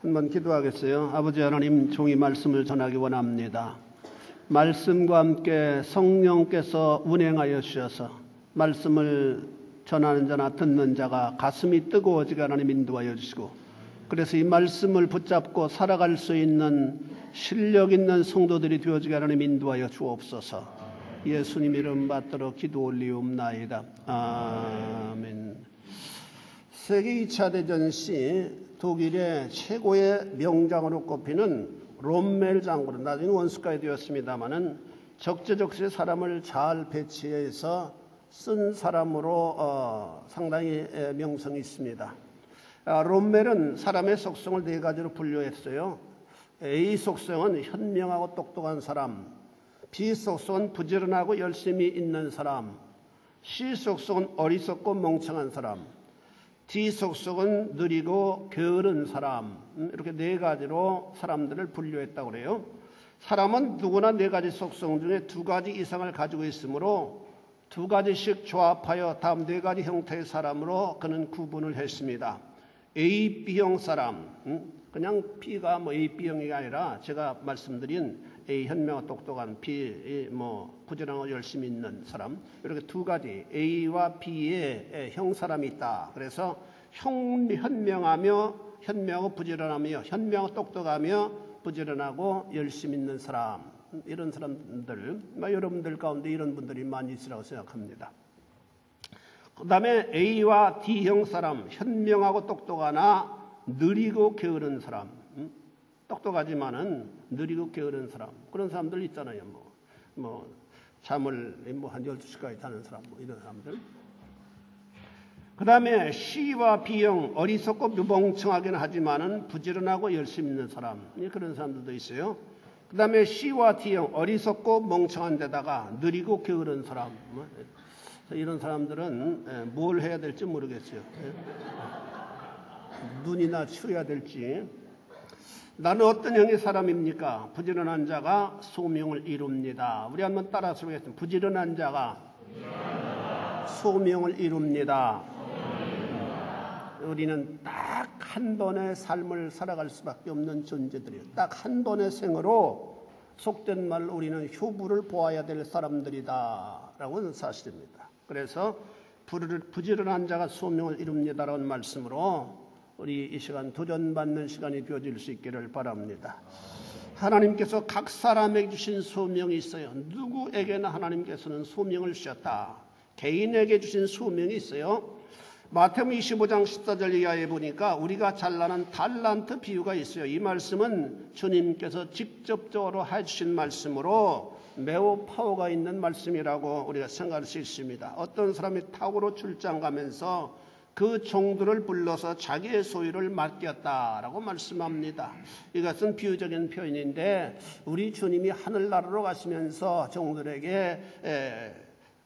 한번 기도하겠어요. 아버지 하나님, 종이 말씀을 전하기 원합니다. 말씀과 함께 성령께서 운행하여 주셔서 말씀을 전하는 자나 듣는 자가 가슴이 뜨거워지게 하나님 인도하여 주시고, 그래서 이 말씀을 붙잡고 살아갈 수 있는 실력 있는 성도들이 되어지게 하나님 인도하여 주옵소서. 예수님 이름 받들어 기도 올리옵나이다. 아멘. 세계 2차 대전 시 독일의 최고의 명장으로 꼽히는 롬멜 장군, 나중에 원수까지 되었습니다마는 적재적소에 사람을 잘 배치해서 쓴 사람으로 상당히 명성이 있습니다. 롬멜은 사람의 속성을 네 가지로 분류했어요. A 속성은 현명하고 똑똑한 사람, B 속성은 부지런하고 열심히 있는 사람, C 속성은 어리석고 멍청한 사람, D 속성은 느리고 게으른 사람, 이렇게 네 가지로 사람들을 분류했다고 그래요. 사람은 누구나 네 가지 속성 중에 두 가지 이상을 가지고 있으므로 두 가지씩 조합하여 다음 네 가지 형태의 사람으로 그는 구분을 했습니다. A, B형 사람, 그냥 B가 A, B형이 아니라 제가 말씀드린 A, 현명하고 똑똑한, B, 부지런하고 열심히 있는 사람, 이렇게 두 가지 A와 B의 형 사람이 있다. 그래서 현명하고 부지런하며, 현명하고 똑똑하며 부지런하고 열심히 있는 사람, 이런 사람들, 여러분들 가운데 이런 분들이 많이 있으라고 생각합니다. 그 다음에 A와 D형 사람, 현명하고 똑똑하나 느리고 게으른 사람, 똑똑하지만은 느리고 게으른 사람, 그런 사람들 있잖아요. 잠을 한 12시까지 자는 사람, 이런 사람들. 그 다음에 C와 B형, 어리석고 멍청하긴 하지만은 부지런하고 열심히 있는 사람, 그런 사람들도 있어요. 그 다음에 C와 D형, 어리석고 멍청한 데다가 느리고 게으른 사람, 이런 사람들은 뭘 해야 될지 모르겠어요. 눈이나 치워야 될지. 나는 어떤 형의 사람입니까? 부지런한 자가 소명을 이룹니다. 우리 한번 따라서 보겠습니다. 부지런한 자가 소명을 이룹니다. 우리는 딱 한 번의 삶을 살아갈 수밖에 없는 존재들이에요. 딱 한 번의 생으로 속된 말로 우리는 효부를 보아야 될 사람들이다 라고 하는 사실입니다. 그래서 부지런한 자가 소명을 이룹니다라는 말씀으로 우리 이 시간 도전받는 시간이 되어질 수 있기를 바랍니다. 하나님께서 각 사람에게 주신 소명이 있어요. 누구에게나 하나님께서는 소명을 주셨다. 개인에게 주신 소명이 있어요. 마태복음 25장 14절 이하에 보니까 우리가 잘 나는 달란트 비유가 있어요. 이 말씀은 주님께서 직접적으로 해주신 말씀으로 매우 파워가 있는 말씀이라고 우리가 생각할 수 있습니다. 어떤 사람이 탁으로 출장 가면서 그 종들을 불러서 자기의 소유를 맡겼다라고 말씀합니다. 이것은 비유적인 표현인데 우리 주님이 하늘나라로 가시면서 종들에게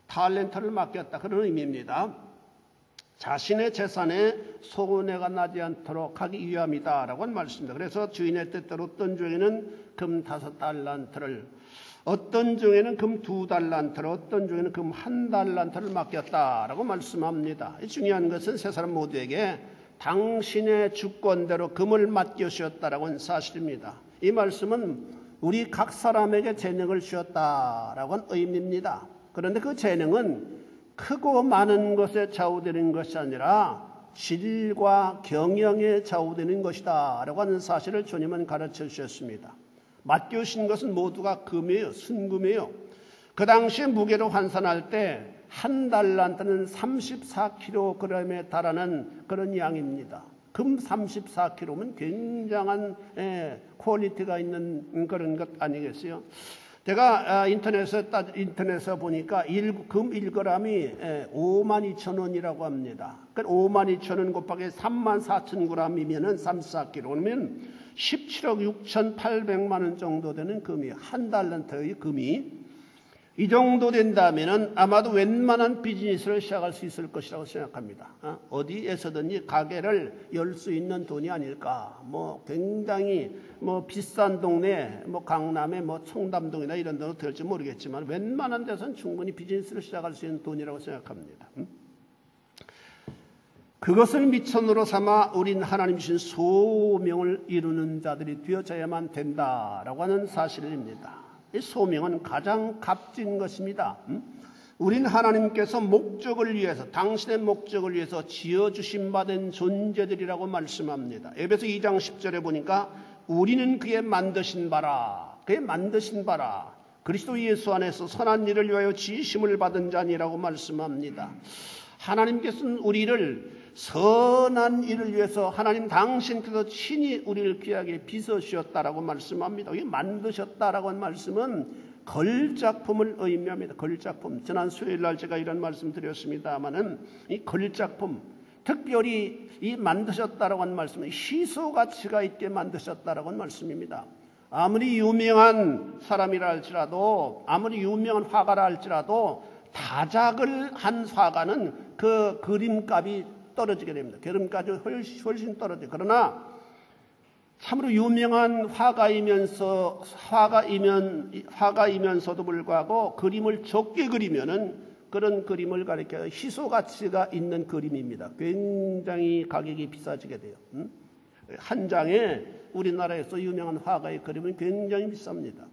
탤런트를 맡겼다, 그런 의미입니다. 자신의 재산에 손해가 나지 않도록 하기 위함이다라고 하는 말씀입니다. 그래서 주인의 뜻대로 어떤 종에는 금 5달란트를, 어떤 종에는 금 2달란트를, 어떤 종에는 금 1달란트를 맡겼다라고 말씀합니다. 중요한 것은 세 사람 모두에게 당신의 주권대로 금을 맡겨주셨다라고 하는 사실입니다. 이 말씀은 우리 각 사람에게 재능을 주셨다라고 하는 의미입니다. 그런데 그 재능은 크고 많은 것에 좌우되는 것이 아니라 질과 경영에 좌우되는 것이다 라고 하는 사실을 주님은 가르쳐 주셨습니다. 맡겨주신 것은 모두가 금이에요. 순금이에요. 그 당시 무게로 환산할 때 1달란트는 34kg에 달하는 그런 양입니다. 금 34kg면 굉장한 퀄리티가 있는 그런 것 아니겠어요? 제가 인터넷에서 보니까 금 1g이 52,000원이라고 합니다. 52,000원 곱하기 34,000g이면 34kg, 그러면 17억 6,800만 원 정도 되는 금이, 1달란트의 금이 이 정도 된다면 아마도 웬만한 비즈니스를 시작할 수 있을 것이라고 생각합니다. 어디에서든지 가게를 열 수 있는 돈이 아닐까. 굉장히 비싼 동네, 강남의 청담동이나 이런 데로 될지 모르겠지만 웬만한 데서는 충분히 비즈니스를 시작할 수 있는 돈이라고 생각합니다. 그것을 미천으로 삼아 우린 하나님 주신 소명을 이루는 자들이 되어져야만 된다라고 하는 사실입니다. 이 소명은 가장 값진 것입니다. 우린 하나님께서 목적을 위해서, 당신의 목적을 위해서 지어주신 바 된 존재들이라고 말씀합니다. 에베소 2장 10절에 보니까 우리는 그의 만드신 바라, 그리스도 예수 안에서 선한 일을 위하여 지으심을 받은 자니라고 말씀합니다. 하나님께서는 우리를 선한 일을 위해서 하나님 당신께서 친히 우리를 귀하게 빚으셨다라고 말씀합니다. 이 만드셨다라고 하는 말씀은 걸작품을 의미합니다. 걸작품. 지난 수요일 날 제가 이런 말씀 드렸습니다마는 이 걸작품, 특별히 이 만드셨다라고 하는 말씀은 희소 가치가 있게 만드셨다라고 하는 말씀입니다. 아무리 유명한 사람이라 할지라도, 아무리 유명한 화가라 할지라도 다작을 한 화가는 그 그림값이 떨어지게 됩니다. 그림값이 훨씬 떨어져요. 그러나 참으로 유명한 화가이면서도 불구하고 그림을 적게 그리면은 그런 그림을 가리켜 희소 가치가 있는 그림입니다. 굉장히 가격이 비싸지게 돼요. 한 장에 우리나라에서 유명한 화가의 그림은 굉장히 비쌉니다.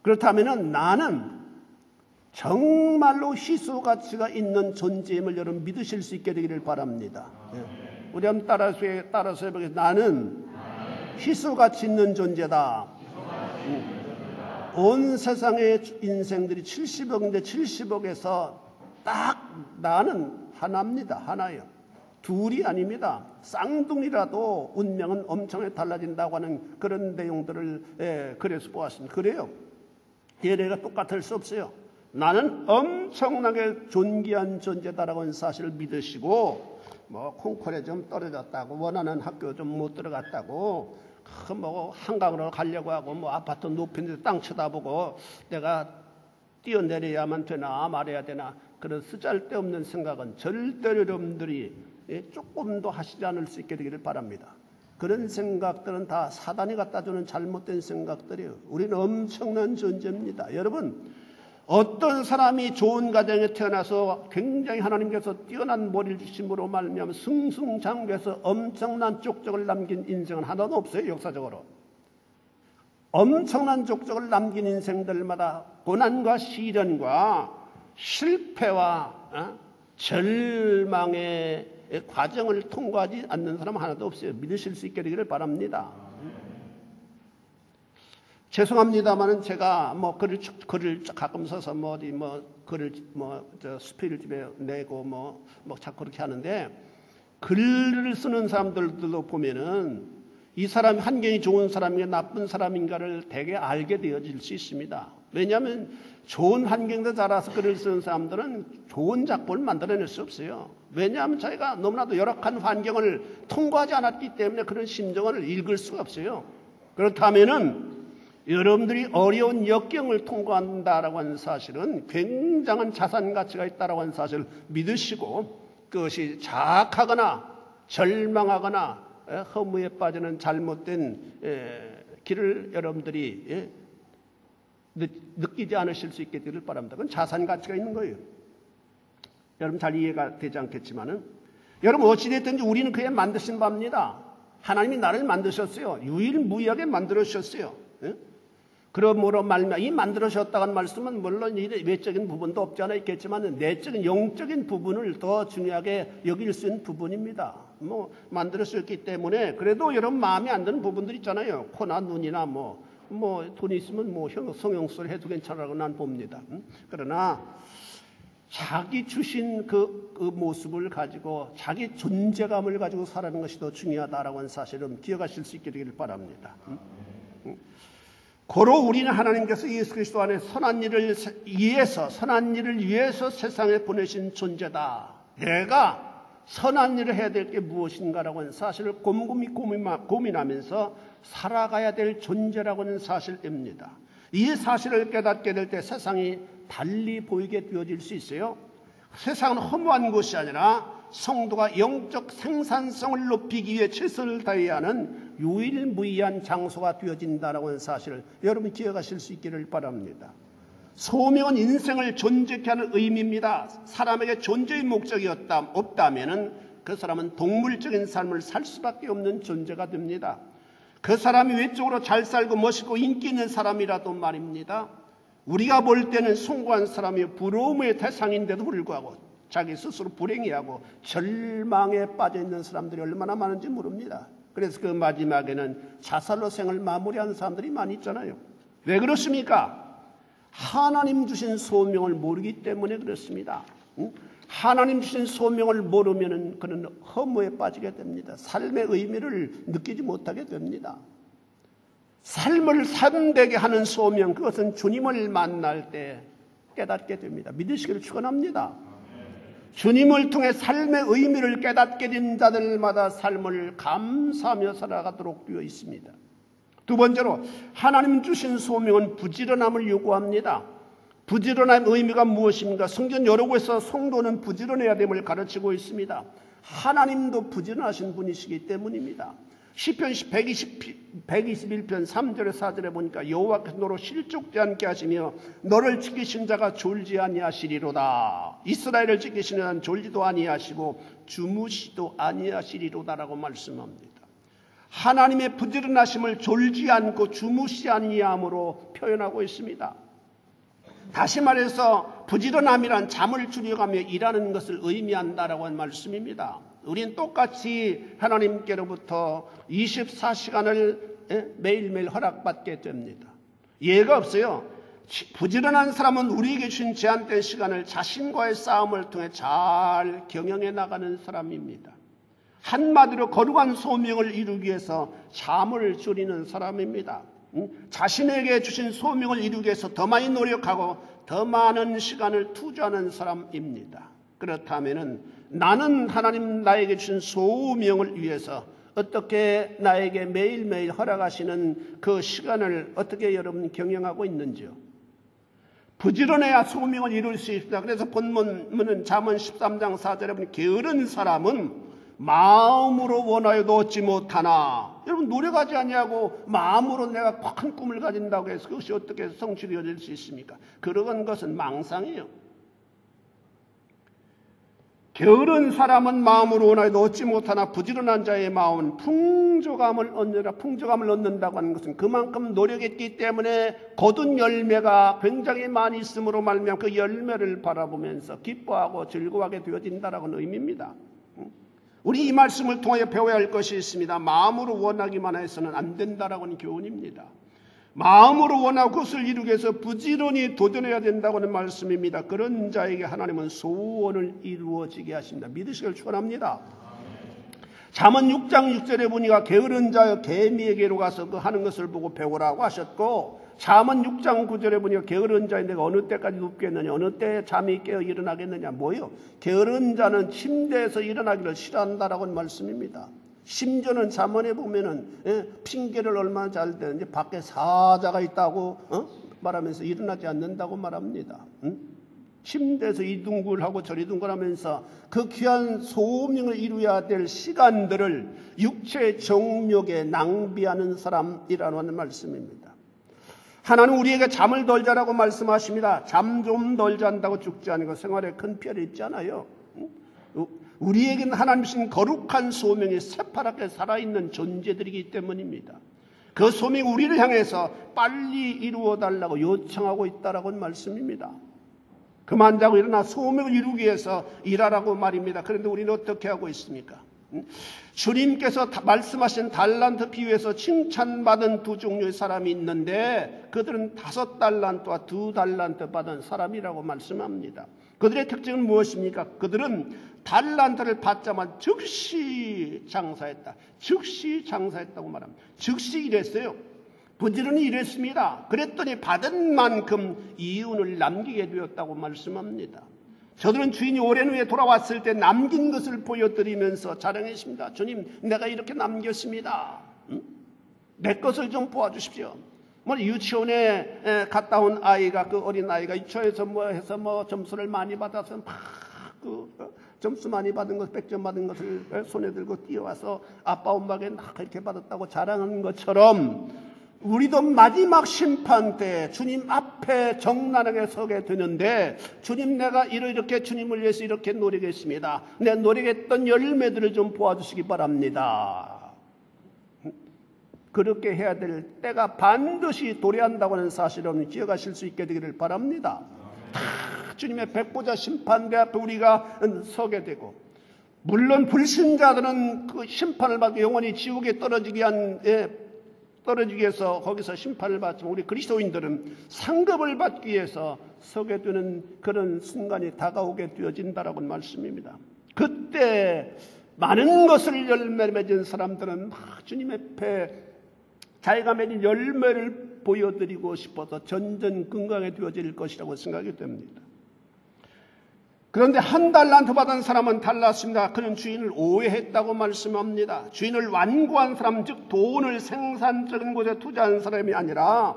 그렇다면은 나는 정말로 희소 가치가 있는 존재임을 여러분 믿으실 수 있게 되기를 바랍니다. 우리 한번 따라서 해보겠습니다. 나는 희소 가치 있는 존재다. 온 세상의 인생들이 70억인데 70억에서 딱 나는 하나입니다. 하나예요. 둘이 아닙니다. 쌍둥이라도 운명은 엄청나게 달라진다고 하는 그런 내용들을 그래서 보았습니다. 그래요. 예래가 똑같을 수 없어요. 나는 엄청나게 존귀한 존재다라고 하는 사실을 믿으시고, 뭐 콩쿨에 좀 떨어졌다고, 원하는 학교 좀 못 들어갔다고, 뭐 한강으로 가려고 하고, 뭐 아파트 높은 데 땅 쳐다보고 내가 뛰어내려야만 되나 말해야 되나, 그런 쓰잘데없는 생각은 절대로 여러분들이 조금도 하시지 않을 수 있게 되기를 바랍니다. 그런 생각들은 다 사단이 갖다 주는 잘못된 생각들이에요. 우리는 엄청난 존재입니다. 여러분, 어떤 사람이 좋은 가정에 태어나서 굉장히 하나님께서 뛰어난 머리를 주심으로 말미암아 승승장구해서 엄청난 족적을 남긴 인생은 하나도 없어요. 역사적으로 엄청난 족적을 남긴 인생들마다 고난과 시련과 실패와 절망의 과정을 통과하지 않는 사람 하나도 없어요. 믿으실 수 있게 되기를 바랍니다. 죄송합니다만은 제가 뭐 글을 가끔 써서 글을 수필을 집에 내고 자꾸 그렇게 하는데, 글을 쓰는 사람들도 보면은 이 사람이 환경이 좋은 사람인가 나쁜 사람인가를 되게 알게 되어질 수 있습니다. 왜냐하면 좋은 환경에서 자라서 글을 쓰는 사람들은 좋은 작품을 만들어낼 수 없어요. 왜냐하면 자기가 너무나도 열악한 환경을 통과하지 않았기 때문에 그런 심정을 읽을 수가 없어요. 그렇다면은 여러분들이 어려운 역경을 통과한다라고 하는 사실은 굉장한 자산 가치가 있다라고 하는 사실을 믿으시고, 그것이 자학하거나 절망하거나 허무에 빠지는 잘못된 길을 여러분들이 느끼지 않으실 수 있게 되기를 바랍니다. 그건 자산 가치가 있는 거예요. 여러분 잘 이해가 되지 않겠지만은, 여러분 어찌됐든지 우리는 그의 만드신 바입니다. 하나님이 나를 만드셨어요. 유일무이하게 만들어주셨어요. 그러므로 말미암아 이 만들어졌다는 말씀은 물론 외적인 부분도 없지 않아 있겠지만 내적인 영적인 부분을 더 중요하게 여길 수 있는 부분입니다. 뭐 만들어졌기 때문에 그래도 여러분 마음에 안 드는 부분들 있잖아요. 코나 눈이나 뭐 돈이 있으면 성형수술 해도 괜찮다고 난 봅니다. 그러나 자기 주신 그 모습을 가지고 자기 존재감을 가지고 살아가는 것이 더 중요하다라고 하는 사실은 기억하실 수 있게 되기를 바랍니다. 고로 우리는 하나님께서 예수 그리스도 안에 선한 일을 위해서 세상에 보내신 존재다. 내가 선한 일을 해야 될 게 무엇인가라고 하는 사실을 곰곰이 고민하면서 살아가야 될 존재라고 하는 사실입니다. 이 사실을 깨닫게 될 때 세상이 달리 보이게 되어질 수 있어요. 세상은 허무한 곳이 아니라 성도가 영적 생산성을 높이기 위해 최선을 다해야 하는 유일무이한 장소가 되어진다라고 하는 사실을 여러분 기억하실 수 있기를 바랍니다. 소명은 인생을 존재케 하는 의미입니다. 사람에게 존재의 목적이 없다면 그 사람은 동물적인 삶을 살 수밖에 없는 존재가 됩니다. 그 사람이 외적으로 잘 살고 멋있고 인기 있는 사람이라도 말입니다. 우리가 볼 때는 숭고한 사람이 부러움의 대상인데도 불구하고 자기 스스로 불행해하고 절망에 빠져있는 사람들이 얼마나 많은지 모릅니다. 그래서 그 마지막에는 자살로 생을 마무리하는 사람들이 많이 있잖아요. 왜 그렇습니까? 하나님 주신 소명을 모르기 때문에 그렇습니다. 하나님 주신 소명을 모르면 그는 허무에 빠지게 됩니다. 삶의 의미를 느끼지 못하게 됩니다. 삶을 삶되게 하는 소명, 그것은 주님을 만날 때 깨닫게 됩니다. 믿으시기를 축원합니다. 주님을 통해 삶의 의미를 깨닫게 된 자들마다 삶을 감사하며 살아가도록 되어 있습니다. 두 번째로 하나님 주신 소명은 부지런함을 요구합니다. 부지런함의 의미가 무엇입니까? 성경 여러 곳에서 성도는 부지런해야 됨을 가르치고 있습니다. 하나님도 부지런하신 분이시기 때문입니다. 시편 121편 3절에 4절에 보니까 여호와께서 너로 실족지 않게 하시며 너를 지키신 자가 졸지 아니하시리로다. 이스라엘을 지키시는 자는 졸지도 아니하시고 주무시도 아니하시리로다라고 말씀합니다. 하나님의 부지런하심을 졸지 않고 주무시 아니함으로 표현하고 있습니다. 다시 말해서 부지런함이란 잠을 줄여가며 일하는 것을 의미한다라고 하는 말씀입니다. 우리는 똑같이 하나님께로부터 24시간을 매일매일 허락받게 됩니다. 예가 없어요. 부지런한 사람은 우리에게 주신 제한된 시간을 자신과의 싸움을 통해 잘 경영해 나가는 사람입니다. 한마디로 거룩한 소명을 이루기 위해서 잠을 줄이는 사람입니다. 자신에게 주신 소명을 이루기 위해서 더 많이 노력하고 더 많은 시간을 투자하는 사람입니다. 그렇다면 나는 하나님 나에게 주신 소명을 위해서 어떻게 나에게 매일매일 허락하시는 그 시간을 어떻게 여러분 경영하고 있는지요? 부지런해야 소명을 이룰 수 있습니다. 그래서 본문은 잠언 13장 4절에 보면 게으른 사람은 마음으로 원하여도 얻지 못하나. 여러분 노력하지 아니하고 마음으로 내가 큰 꿈을 가진다고 해서 그것이 어떻게 성취되어 질 수 있습니까? 그런 것은 망상이에요. 게으른 사람은 마음으로 원하여도 얻지 못하나 부지런한 자의 마음은 풍족함을 얻는다고 하는 것은 그만큼 노력했기 때문에 거둔 열매가 굉장히 많이 있음으로 말미암아 그 열매를 바라보면서 기뻐하고 즐거워하게 되어진다라는 의미입니다. 우리 이 말씀을 통하여 배워야 할 것이 있습니다. 마음으로 원하기만 해서는 안 된다라고 하는 교훈입니다. 마음으로 원하고 그것을 이루기 위해서 부지런히 도전해야 된다고 하는 말씀입니다. 그런 자에게 하나님은 소원을 이루어지게 하십니다. 믿으시길 축원합니다. 잠언 6장 6절에 보니까 게으른 자여 개미에게로 가서 그 하는 것을 보고 배우라고 하셨고, 잠언 6장 9절에 보니까 게으른 자여 내가 어느 때까지 눕겠느냐, 어느 때 잠이 깨어 일어나겠느냐. 뭐요? 게으른 자는 침대에서 일어나기를 싫어한다라고 하는 말씀입니다. 심지어는 잠언에 보면은 핑계를 얼마나 잘 대는지 밖에 사자가 있다고 말하면서 일어나지 않는다고 말합니다. 침대에서 이둥굴하고 저리둥굴하면서 그 귀한 소명을 이루어야 될 시간들을 육체의 정욕에 낭비하는 사람이라는 말씀입니다. 하나님 우리에게 잠을 덜 자라고 말씀하십니다. 잠 좀 덜 잔다고 죽지 않고 생활에 큰 피해를 입잖아요. 우리에게는 하나님 주신 거룩한 소명이 새파랗게 살아있는 존재들이기 때문입니다. 그 소명이 우리를 향해서 빨리 이루어달라고 요청하고 있다라고 하는 말씀입니다. 그만 자고 일어나 소명을 이루기 위해서 일하라고 말입니다. 그런데 우리는 어떻게 하고 있습니까? 주님께서 말씀하신 달란트 비유에서 칭찬받은 두 종류의 사람이 있는데 그들은 5달란트와 2달란트 받은 사람이라고 말씀합니다. 그들의 특징은 무엇입니까? 그들은 달란트를 받자마자 즉시 장사했다. 즉시 장사했다고 말합니다. 즉시 일했어요. 부지런히 일했습니다. 그랬더니 받은 만큼 이윤을 남기게 되었다고 말씀합니다. 저들은 주인이 오랜 후에 돌아왔을 때 남긴 것을 보여드리면서 자랑했습니다. 주님, 내가 이렇게 남겼습니다. 내 것을 좀 보아주십시오. 유치원에 갔다 온 아이가, 그 어린 아이가 유치원에서 해서 점수를 많이 받아서 점수 많이 받은 것, 100점 받은 것을 손에 들고 뛰어와서 아빠 엄마에게 이렇게 받았다고 자랑하는 것처럼 우리도 마지막 심판 때 주님 앞에 정나하게 서게 되는데, 주님, 내가 이렇게 주님을 위해서 이렇게 노력했습니다. 내 노력했던 열매들을 좀 보아주시기 바랍니다. 그렇게 해야 될 때가 반드시 도래한다고 하는 사실을 기억하실 수 있게 되기를 바랍니다. 주님의 백보자 심판대 앞에 우리가 서게 되고, 물론 불신자들은 그 심판을 받고 영원히 지옥에 떨어지기 위해서 거기서 심판을 받지만, 우리 그리스도인들은 상급을 받기 위해서 서게 되는 그런 순간이 다가오게 되어진다라고 말씀입니다. 그때 많은 것을 열매 맺은 사람들은 주님 앞에 자기가 맺은 열매를 보여드리고 싶어서 전전긍긍하게 되어질 것이라고 생각이 됩니다. 그런데 한 달란트 받은 사람은 달랐습니다. 그는 주인을 오해했다고 말씀합니다. 주인을 완고한 사람, 즉 돈을 생산적인 곳에 투자한 사람이 아니라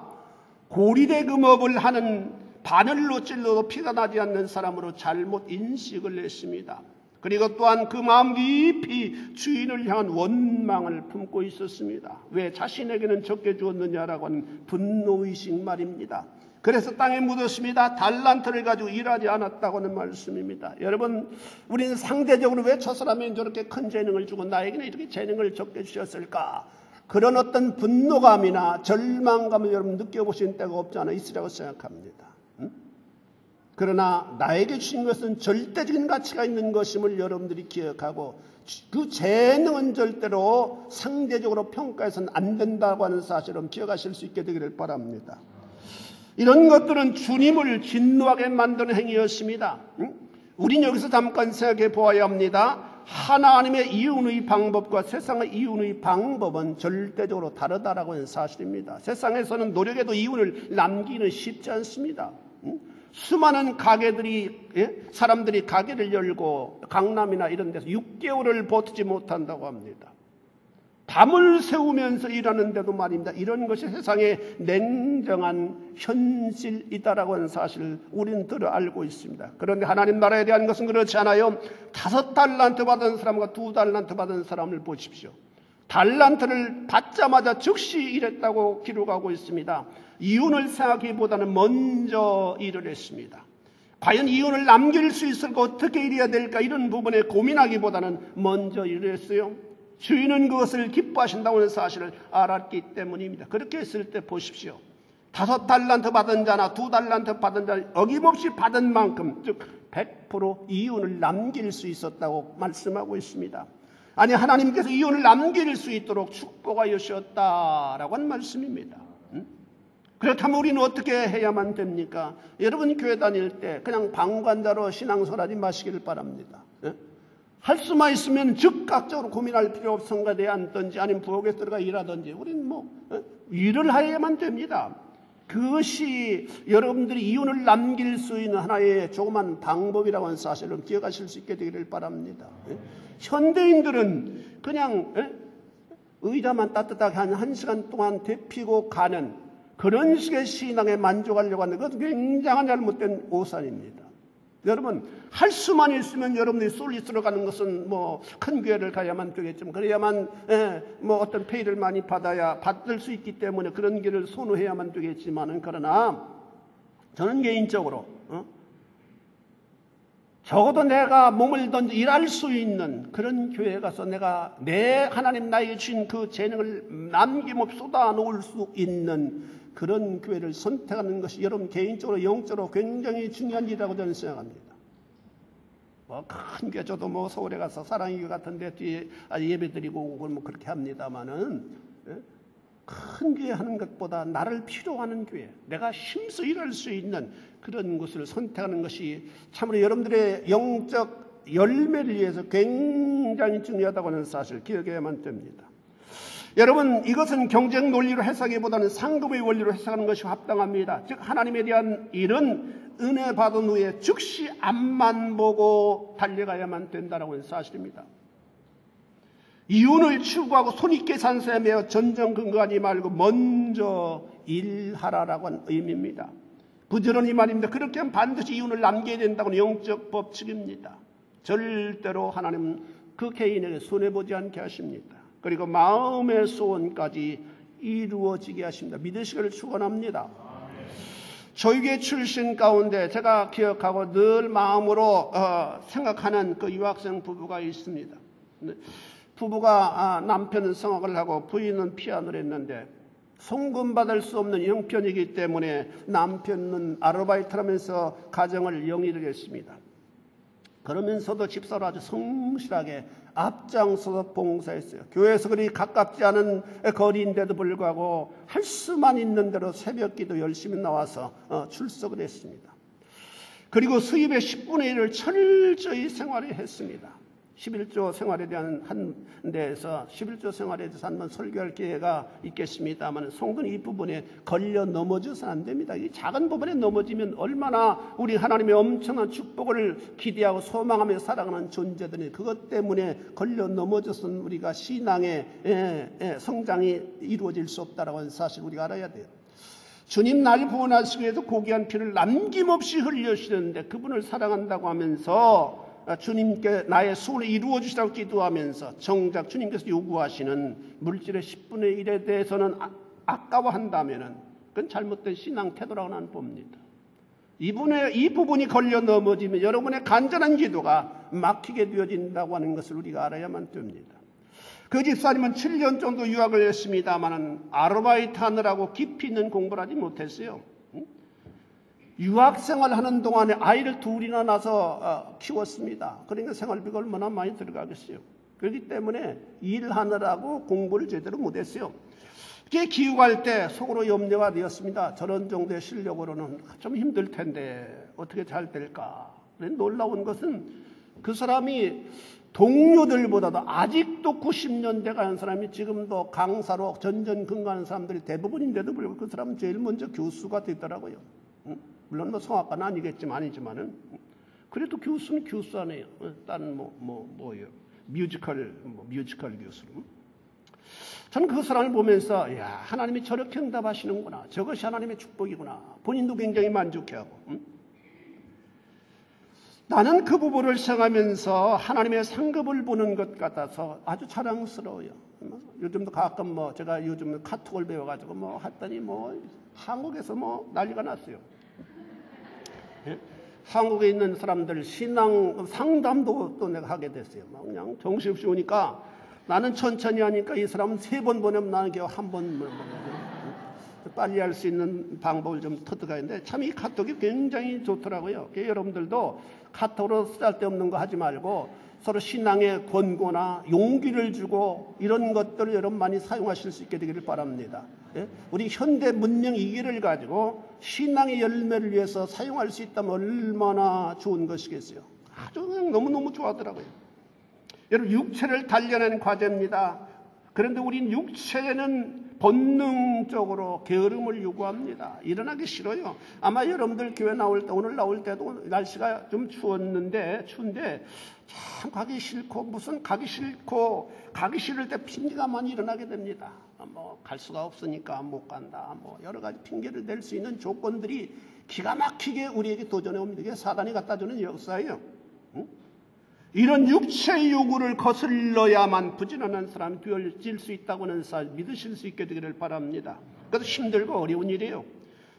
고리대금업을 하는 바늘로 찔러도 피가 나지 않는 사람으로 잘못 인식을 했습니다. 그리고 또한 그 마음 깊이 주인을 향한 원망을 품고 있었습니다. 왜 자신에게는 적게 주었느냐라고 하는 분노의식 말입니다. 그래서 땅에 묻었습니다. 달란트를 가지고 일하지 않았다고는 말씀입니다. 여러분, 우리는 상대적으로 왜 저 사람이 저렇게 큰 재능을 주고 나에게는 이렇게 재능을 적게 주셨을까? 그런 어떤 분노감이나 절망감을 여러분 느껴보신 때가 없지 않아 있으라고 생각합니다. 그러나 나에게 주신 것은 절대적인 가치가 있는 것임을 여러분들이 기억하고, 그 재능은 절대로 상대적으로 평가해서는 안 된다고 하는 사실을 기억하실 수 있게 되기를 바랍니다. 이런 것들은 주님을 진노하게 만드는 행위였습니다. 우린 여기서 잠깐 생각해 보아야 합니다. 하나님의 이윤의 방법과 세상의 이윤의 방법은 절대적으로 다르다라고 하는 사실입니다. 세상에서는 노력해도 이윤을 남기는 쉽지 않습니다. 수많은 가게들이, 사람들이 가게를 열고 강남이나 이런 데서 6개월을 버티지 못한다고 합니다. 밤을 새우면서 일하는데도 말입니다. 이런 것이 세상의 냉정한 현실이다라고 하는 사실을 우리는 들어 알고 있습니다. 그런데 하나님 나라에 대한 것은 그렇지 않아요. 5달란트 받은 사람과 2달란트 받은 사람을 보십시오. 달란트를 받자마자 즉시 일했다고 기록하고 있습니다. 이윤을 생각하기보다는 먼저 일을 했습니다. 과연 이윤을 남길 수 있을까, 어떻게 일해야 될까, 이런 부분에 고민하기보다는 먼저 일을 했어요. 주인은 그것을 기뻐하신다고 하는 사실을 알았기 때문입니다. 그렇게 했을 때 보십시오. 5달란트 받은 자나 2달란트 받은 자, 어김없이 받은 만큼, 즉 100% 이윤을 남길 수 있었다고 말씀하고 있습니다. 아니, 하나님께서 이윤을 남길 수 있도록 축복하여 주셨다라고 하는 말씀입니다. 그렇다면 우리는 어떻게 해야만 됩니까? 여러분, 교회 다닐 때 그냥 방관자로 신앙생활하지 마시기를 바랍니다. 할 수만 있으면 즉각적으로 고민할 필요 없어. 성가대에 앉든지 아니면 부엌에 들어가 일하든지 우리는 일을 해야만 됩니다. 그것이 여러분들이 이윤을 남길 수 있는 하나의 조그만 방법이라고 하는 사실을 기억하실 수 있게 되기를 바랍니다. 현대인들은 그냥 의자만 따뜻하게 한 1시간 동안 데피고 가는 그런 식의 신앙에 만족하려고 하는 것은 굉장한 잘못된 오산입니다. 여러분, 할 수만 있으면 여러분들이 솔리스로 가는 것은 큰 교회를 가야만 되겠지만, 그래야만 어떤 페이를 많이 받을 수 있기 때문에 그런 길을 선호해야만 되겠지만은, 그러나 저는 개인적으로 적어도 내가 몸을 던져 일할 수 있는 그런 교회에 가서 내가 하나님 나에게 주신 그 재능을 남김없이 쏟아놓을 수 있는 그런 교회를 선택하는 것이 여러분 개인적으로 영적으로 굉장히 중요한 일이라고 저는 생각합니다. 큰 교회, 저도 서울에 가서 사랑의 교회 같은 데 뒤에 예배 드리고 오고 그렇게 합니다만은, 큰 교회 하는 것보다 나를 필요로 하는 교회, 내가 힘써 일할 수 있는 그런 곳을 선택하는 것이 참으로 여러분들의 영적 열매를 위해서 굉장히 중요하다고 하는 사실을 기억해야만 됩니다. 여러분, 이것은 경쟁 논리로 해석하기보다는 상급의 원리로 해석하는 것이 합당합니다. 즉, 하나님에 대한 일은 은혜 받은 후에 즉시 앞만 보고 달려가야만 된다라고 하는 사실입니다. 이윤을 추구하고 손익계 산세에 매어 전전긍긍하지 말고 먼저 일하라라고 하는 의미입니다. 부지런히 말입니다. 그렇게 하면 반드시 이윤을 남겨야 된다고는 영적 법칙입니다. 절대로 하나님은 그 개인에게 손해보지 않게 하십니다. 그리고 마음의 소원까지 이루어지게 하십니다. 믿으시기를 축원합니다. 저에게 출신 가운데 제가 기억하고 늘 마음으로 생각하는 그 유학생 부부가 있습니다. 부부가 남편은 성악을 하고 부인은 피아노를 했는데 송금받을 수 없는 형편이기 때문에 남편은 아르바이트를 하면서 가정을 영위를 했습니다. 그러면서도 집사로 아주 성실하게 앞장서서 봉사했어요. 교회에서 그리 가깝지 않은 거리인데도 불구하고 할 수만 있는 대로 새벽기도 열심히 나와서 출석을 했습니다. 그리고 수입의 10분의 1을 철저히 생활을 했습니다. 11조 생활에 대한 한 데에서 11조 생활에 대해서 한번 설교할 기회가 있겠습니다만 성도는 이 부분에 걸려 넘어져서는 안 됩니다. 이 작은 부분에 넘어지면 얼마나 우리 하나님의 엄청난 축복을 기대하고 소망하며 살아가는 존재들이 그것 때문에 걸려 넘어져서는 우리가 신앙의 성장이 이루어질 수 없다라고 하는 사실 우리가 알아야 돼요. 주님 날 구원하시기 위해서 고귀한 피를 남김없이 흘려주시는데 그분을 사랑한다고 하면서 주님께 나의 소원을 이루어 주시라고 기도하면서 정작 주님께서 요구하시는 물질의 10분의 1에 대해서는 아까워한다면 그건 잘못된 신앙 태도라고 나는 봅니다. 이 부분이 걸려 넘어지면 여러분의 간절한 기도가 막히게 되어진다고 하는 것을 우리가 알아야만 됩니다. 그 집사님은 7년 정도 유학을 했습니다만 아르바이트 하느라고 깊이 있는 공부를 하지 못했어요. 유학생활 하는 동안에 아이를 둘이나 낳아서 키웠습니다. 그러니까 생활비가 얼마나 많이 들어가겠어요. 그렇기 때문에 일하느라고 공부를 제대로 못했어요. 그게 기후갈 때 속으로 염려가 되었습니다. 저런 정도의 실력으로는 좀 힘들 텐데 어떻게 잘 될까. 놀라운 것은 그 사람이 동료들보다도 아직도 90년대 가는 사람이 지금도 강사로 전전긍긍하는 사람들이 대부분인데도 불구하고 그 사람은 제일 먼저 교수가 되더라고요. 물론 뭐 성악가는 아니지만은 그래도 교수는 교수 아니에요. 다른 뭐예요? 뮤지컬 교수. 저는 그 사람을 보면서 야 하나님이 저렇게 응답하시는구나. 저것이 하나님의 축복이구나. 본인도 굉장히 만족해하고. 나는 그 부부를 생각하면서 하나님의 상급을 보는 것 같아서 아주 자랑스러워요. 요즘도 가끔 제가 요즘 카톡을 배워가지고 했더니 한국에서 난리가 났어요. 예? 한국에 있는 사람들 신앙 상담도 또 내가 하게 됐어요. 그냥 정신없이 오니까 나는 천천히 하니까 이 사람은 3번 보내면 나는 겨우 한 번 빨리 할 수 있는 방법을 좀 터득해야 하는데 참 이 카톡이 굉장히 좋더라고요. 여러분들도 카톡으로 쓸데없는 거 하지 말고 서로 신앙의 권고나 용기를 주고 이런 것들을 여러분 많이 사용하실 수 있게 되기를 바랍니다. 예? 우리 현대 문명 이기를 가지고 신앙의 열매를 위해서 사용할 수 있다면 얼마나 좋은 것이겠어요. 아주 너무너무 좋아하더라고요. 여러분 육체를 단련하는 과제입니다. 그런데 우린 육체는 본능적으로 게으름을 요구합니다. 일어나기 싫어요. 아마 여러분들 교회 오늘 나올 때도 날씨가 좀 추운데 참 가기 싫고 가기 싫을 때 핑계가 많이 일어나게 됩니다. 갈 수가 없으니까 못 간다. 여러 가지 핑계를 댈 수 있는 조건들이 기가 막히게 우리에게 도전해 옵니다. 이게 사단이 갖다 주는 역사예요. 이런 육체의 요구를 거슬러야만 부지런한 사람이 되어질 수 있다고 하는 사실 믿으실 수 있게 되기를 바랍니다. 그래도 힘들고 어려운 일이에요.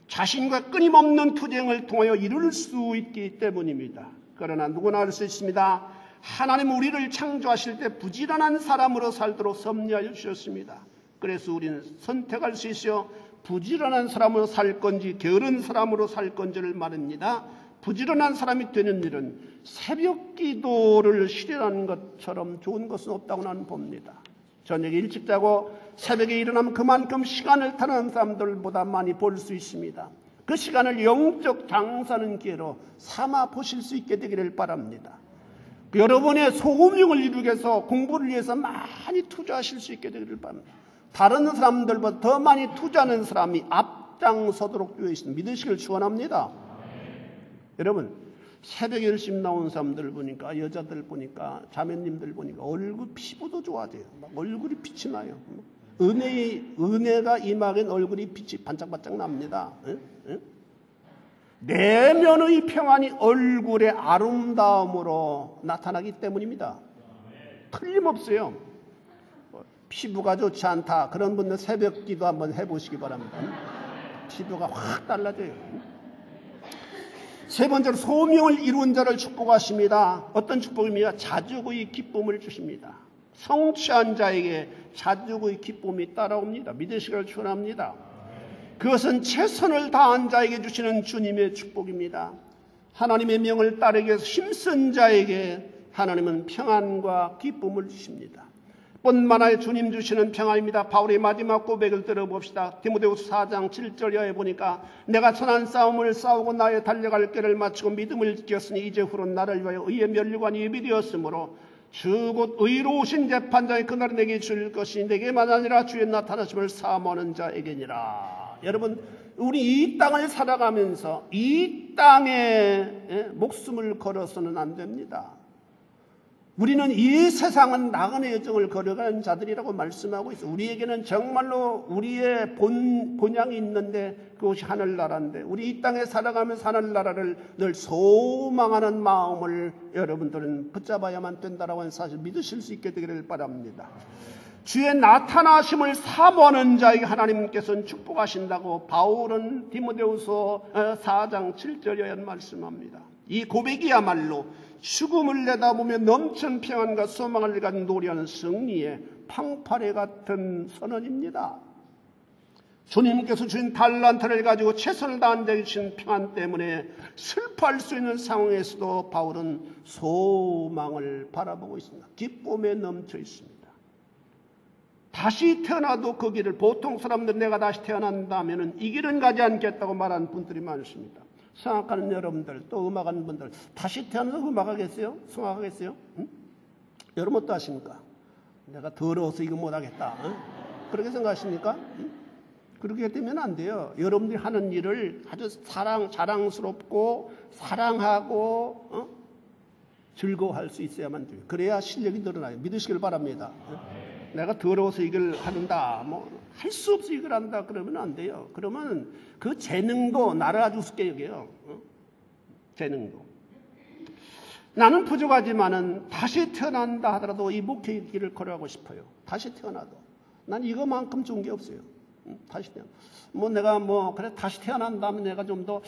자신과 끊임없는 투쟁을 통하여 이룰 수 있기 때문입니다. 그러나 누구나 알 수 있습니다. 하나님 우리를 창조하실 때 부지런한 사람으로 살도록 섭리하여 주셨습니다. 그래서 우리는 선택할 수 있어요. 부지런한 사람으로 살 건지 게으른 사람으로 살 건지를 말합니다. 부지런한 사람이 되는 일은 새벽 기도를 실현하는 것처럼 좋은 것은 없다고 나는 봅니다. 저녁에 일찍 자고 새벽에 일어나면 그만큼 시간을 타는 사람들보다 많이 볼 수 있습니다. 그 시간을 영적 장사하는 기회로 삼아 보실 수 있게 되기를 바랍니다. 여러분의 소금융을 이루기 위해서 공부를 위해서 많이 투자하실 수 있게 되기를 바랍니다. 다른 사람들보다 더 많이 투자하는 사람이 앞장서도록 되어 있습니다. 믿으시길 축원합니다. 여러분 새벽에 열심히 나온 사람들 보니까 여자들 보니까 자매님들 보니까 얼굴 피부도 좋아져요. 얼굴이 빛이 나요. 은혜가 임하긴 얼굴이 빛이 반짝반짝 납니다. 내면의 평안이 얼굴의 아름다움으로 나타나기 때문입니다. 틀림없어요. 피부가 좋지 않다. 그런 분들 새벽 기도 한번 해보시기 바랍니다. 피부가 확 달라져요. 세 번째로 소명을 이룬 자를 축복하십니다. 어떤 축복입니까? 자주의 기쁨을 주십니다. 성취한 자에게 자주의 기쁨이 따라옵니다. 믿으시기를 축원합니다. 그것은 최선을 다한 자에게 주시는 주님의 축복입니다. 하나님의 명을 따르기 위해서 힘쓴 자에게 하나님은 평안과 기쁨을 주십니다. 뿐만 주님 주시는 평안입니다. 바울의 마지막 고백을 들어봅시다. 디모데후서 4장 7절에 보니까 내가 선한 싸움을 싸우고 나의 달려갈 길을 마치고 믿음을 지켰으니 이제 후로 나를 위하여 의의 면류관이 예비되었으므로 주 곧 의로우신 재판장이 그날에 내게 줄 것이 내게만 아니라 주의 나타나심을 사모하는 자에게니라. 여러분, 우리 이 땅을 살아가면서 이 땅에 목숨을 걸어서는 안 됩니다. 우리는 이 세상은 나그네 여정을 걸어가는 자들이라고 말씀하고 있어요. 우리에게는 정말로 우리의 본향이 있는데 그것이 하늘나라인데 우리 이 땅에 살아가면서 하늘나라를 늘 소망하는 마음을 여러분들은 붙잡아야만 된다라고 하는 사실 믿으실 수 있게 되기를 바랍니다. 주의 나타나심을 사모하는 자에게 하나님께서는 축복하신다고 바울은 디모데후서 4장 7절에 말씀합니다. 이 고백이야말로 죽음을 내다보며 넘치는 평안과 소망을 가진 노래하는 승리의 팡파레 같은 선언입니다. 주님께서 주신 달란트를 가지고 최선을 다한 자에게 주신 평안 때문에 슬퍼할 수 있는 상황에서도 바울은 소망을 바라보고 있습니다. 기쁨에 넘쳐 있습니다. 다시 태어나도 그 길을 보통 사람들 내가 다시 태어난다면 이 길은 가지 않겠다고 말하는 분들이 많습니다. 성악하는 여러분들 또 음악하는 분들 다시 태어나서 음악하겠어요? 성악하겠어요? 응? 여러분 어떠하십니까? 내가 더러워서 이거 못하겠다. 응? 그렇게 생각하십니까? 응? 그렇게 되면 안 돼요. 여러분들이 하는 일을 아주 자랑스럽고 사랑하고 즐거워할 수 있어야만 돼요. 그래야 실력이 늘어나요. 믿으시길 바랍니다. 내가 더러워서 이걸 한다, 할 수 없어 이걸 한다 그러면 안 돼요. 그러면 그 재능도 나를 아주 우습게 여겨요. 재능도. 나는 부족하지만은 다시 태어난다 하더라도 이 목회의 길을 걸어가고 싶어요. 다시 태어나도. 난 이거만큼 좋은 게 없어요. 다시 태어나. 내가 그래 다시 태어난다면 내가 좀 더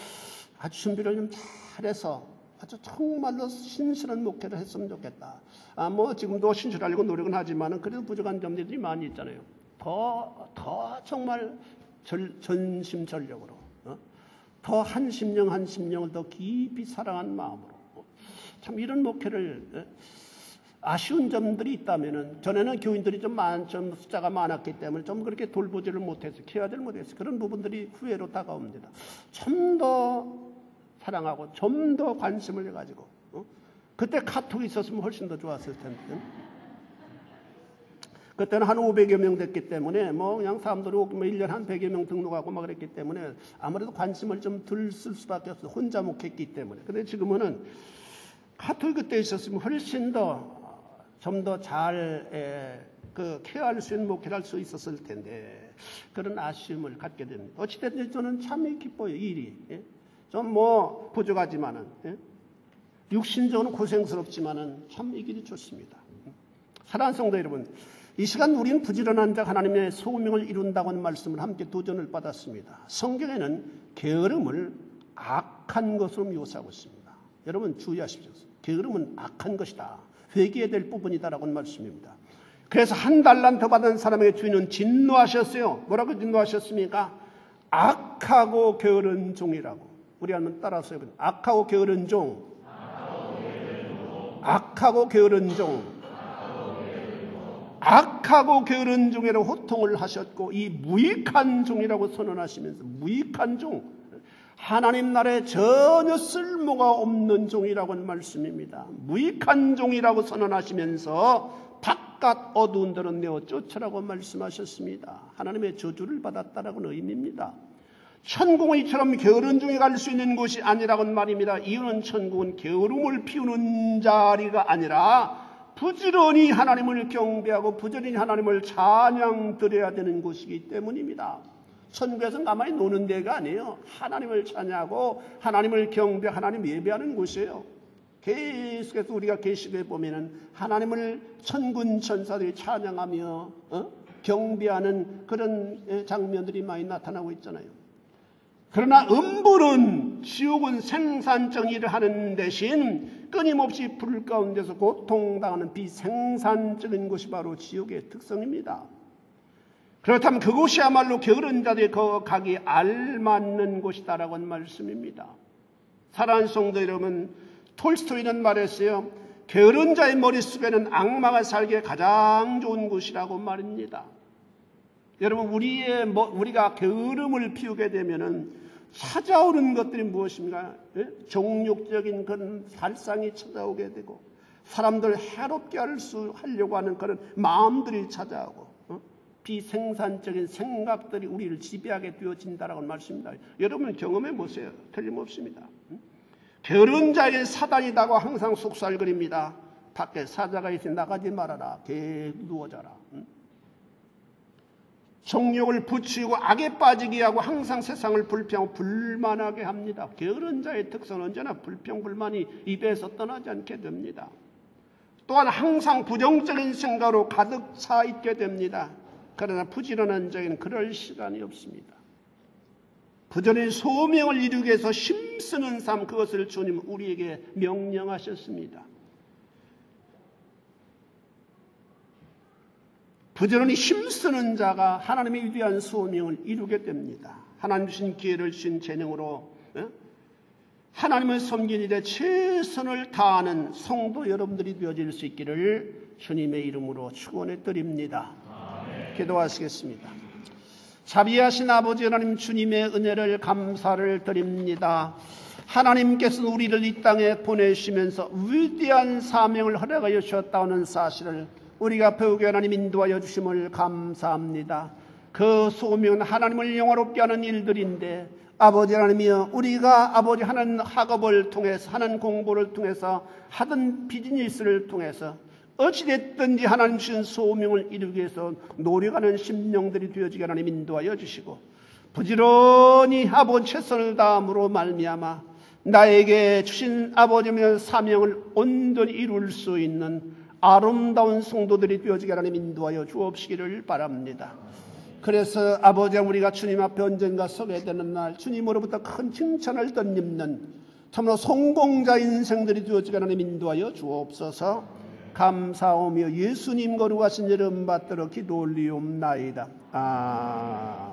아주 준비를 좀 잘해서 아주 정말로 신실한 목회를 했으면 좋겠다. 지금도 신실하려고 노력은 하지만은 그래도 부족한 점들이 많이 있잖아요. 더 정말 전심전력으로, 더 한 심령을 더 깊이 사랑한 마음으로. 참 이런 목회를, 아쉬운 점들이 있다면은, 전에는 교인들이 좀 숫자가 많았기 때문에 좀 그렇게 돌보지를 못해서, 케어를 못해서 그런 부분들이 후회로 다가옵니다. 좀 더 사랑하고 좀 더 관심을 가지고 그때 카톡이 있었으면 훨씬 더 좋았을 텐데 그때는 한 500여 명 됐기 때문에 그냥 사람들이 1년 한 100여 명 등록하고 그랬기 때문에 아무래도 관심을 좀 덜 쓸 수밖에 없어요. 혼자 목했기 때문에. 근데 지금은 카톡이 그때 있었으면 훨씬 더 좀 더 잘 케어할 수 있는 목회를 할 수 있었을 텐데 그런 아쉬움을 갖게 됩니다. 어찌됐든 저는 참 기뻐요. 이 일이. 좀 부족하지만은, 육신적으로 고생스럽지만은 참 이 길이 좋습니다. 사랑하는 성도 여러분, 이 시간 우리는 부지런한 자 하나님의 소명을 이룬다고 하는 말씀을 함께 도전을 받았습니다. 성경에는 게으름을 악한 것으로 묘사하고 있습니다. 여러분 주의하십시오. 게으름은 악한 것이다. 회개해야 될 부분이다라고 하는 말씀입니다. 그래서 한 달란트 받은 사람에게 주인은 진노하셨어요. 뭐라고 진노하셨습니까? 악하고 게으른 종이라고. 우리 한번 따라서 해보세요. 악하고 게으른 종. 악하고 게으른 종. 악하고 게으른 종이라고 호통을 하셨고 이 무익한 종이라고 선언하시면서 무익한 종. 하나님 나라에 전혀 쓸모가 없는 종이라고 하는 말씀입니다. 무익한 종이라고 선언하시면서 바깥 어두운 데로 내어 쫓으라고 말씀하셨습니다. 하나님의 저주를 받았다라는 의미입니다. 천국은 이처럼 게으른 중에 갈 수 있는 곳이 아니라고는 말입니다. 이유는 천국은 게으름을 피우는 자리가 아니라 부지런히 하나님을 경배하고 부지런히 하나님을 찬양 드려야 되는 곳이기 때문입니다. 천국에서는 가만히 노는 데가 아니에요. 하나님을 찬양하고 하나님을 경배, 하나님 예배하는 곳이에요. 계속해서 우리가 계시록에 보면은 하나님을 천군 천사들이 찬양하며 경배하는 그런 장면들이 많이 나타나고 있잖아요. 그러나 음부는, 지옥은 생산적 일을 하는 대신 끊임없이 불 가운데서 고통당하는 비생산적인 곳이 바로 지옥의 특성입니다. 그렇다면 그곳이야말로 게으른 자들이 가기 알맞는 곳이다라고 하는 말씀입니다. 사랑하는 성도 여러분, 톨스토이는 말했어요. 게으른 자의 머릿속에는 악마가 살기에 가장 좋은 곳이라고 말입니다. 여러분, 우리가 게으름을 피우게 되면은 찾아오는 것들이 무엇입니까? 종욕적인 그런 발상이 찾아오게 되고, 사람들 해롭게 하려고 하는 그런 마음들이 찾아오고, 비생산적인 생각들이 우리를 지배하게 되어진다라고 말씀입니다. 여러분 경험해 보세요. 틀림없습니다. 게으른 자에게 사단이다고 항상 속살거립니다. 밖에 사자가 있으니 나가지 말아라. 개 누워자라. 정욕을 부추기고 악에 빠지게 하고 항상 세상을 불평하고 불만하게 합니다. 게으른 자의 특성은 언제나 불평불만이 입에서 떠나지 않게 됩니다. 또한 항상 부정적인 생각으로 가득 차 있게 됩니다. 그러나 부지런한 자에게는 그럴 시간이 없습니다. 부지런히 소명을 이루기 위해서 힘쓰는 삶, 그것을 주님 우리에게 명령하셨습니다. 부지런히 힘쓰는 자가 하나님의 위대한 소명을 이루게 됩니다. 하나님 주신 기회를 주신 재능으로 하나님을 섬기는 일에 최선을 다하는 성도 여러분들이 되어질 수 있기를 주님의 이름으로 축원해 드립니다. 기도하시겠습니다. 자비하신 아버지 하나님, 주님의 은혜를 감사를 드립니다. 하나님께서는 우리를 이 땅에 보내시면서 위대한 사명을 허락하여 주셨다는 사실을 우리가 배우게 하나님 인도하여 주심을 감사합니다. 그 소명은 하나님을 영화롭게 하는 일들인데, 아버지 하나님이여, 우리가 아버지 하는 학업을 통해서, 하는 공부를 통해서, 하던 비즈니스를 통해서 어찌됐든지 하나님 주신 소명을 이루기 위해서 노력하는 심령들이 되어지게 하나님 인도하여 주시고, 부지런히 아버지 최선을 다함으로 말미암아 나에게 주신 아버지의 사명을 온전히 이룰 수 있는 아름다운 성도들이 되어지게 하나님 인도하여 주옵시기를 바랍니다. 그래서 아버지, 우리가 주님 앞에 언젠가 서게 되는 날 주님으로부터 큰 칭찬을 덧입는 참으로 성공자 인생들이 되어지게 하나님 인도하여 주옵소서. 감사하며 예수님 거룩하신 이름 받들어 기도 올리옵나이다. 아멘.